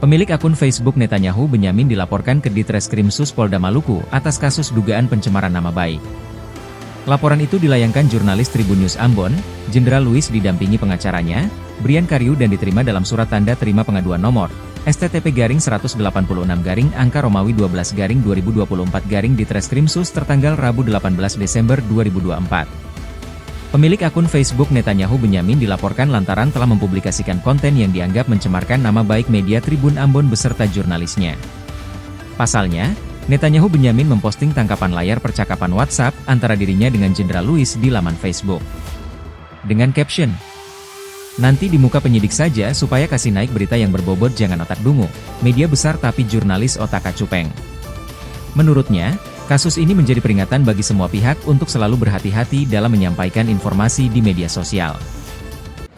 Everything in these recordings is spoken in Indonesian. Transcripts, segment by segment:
Pemilik akun Facebook Netanyahu Benyamin dilaporkan ke Ditreskrimsus Polda Maluku atas kasus dugaan pencemaran nama baik. Laporan itu dilayangkan jurnalis Tribun News Ambon, Jenderal Luis didampingi pengacaranya, Brian Karyu dan diterima dalam surat tanda terima pengaduan nomor STTP-186-Romawi 12-2024 Ditreskrimsus tertanggal Rabu 18 Desember 2024. Pemilik akun Facebook Netanyahu Benyamin dilaporkan lantaran telah mempublikasikan konten yang dianggap mencemarkan nama baik media Tribun Ambon beserta jurnalisnya. Pasalnya, Netanyahu Benyamin memposting tangkapan layar percakapan WhatsApp antara dirinya dengan Jenderal Luis di laman Facebook. Dengan caption, "Nanti di muka penyidik saja supaya kasih naik berita yang berbobot jangan otak dungu, media besar tapi jurnalis otak acupeng." Menurutnya, kasus ini menjadi peringatan bagi semua pihak untuk selalu berhati-hati dalam menyampaikan informasi di media sosial.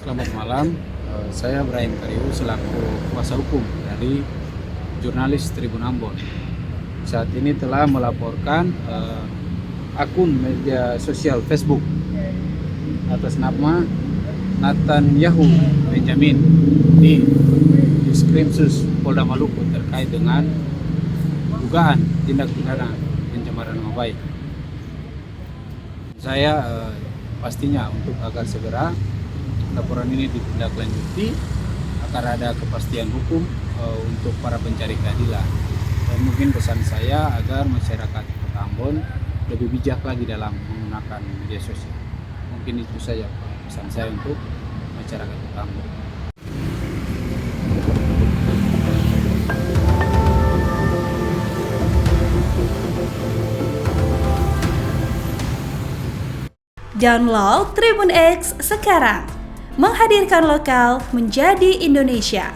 Selamat malam, saya Brian Karyu selaku kuasa hukum dari jurnalis Tribun Ambon. Saat ini telah melaporkan akun media sosial Facebook atas nama Netanyahu Benyamin di Ditreskrimsus Polda Maluku terkait dengan dugaan tindak pidana pencemaran nama baik. Saya pastinya untuk agar segera laporan ini ditindaklanjuti agar ada kepastian hukum untuk para pencari keadilan. Dan mungkin pesan saya agar masyarakat Kota Ambon lebih bijak lagi dalam menggunakan media sosial. Mungkin itu saja pesan saya untuk masyarakat Kota Ambon. Download Tribun X sekarang, menghadirkan lokal menjadi Indonesia.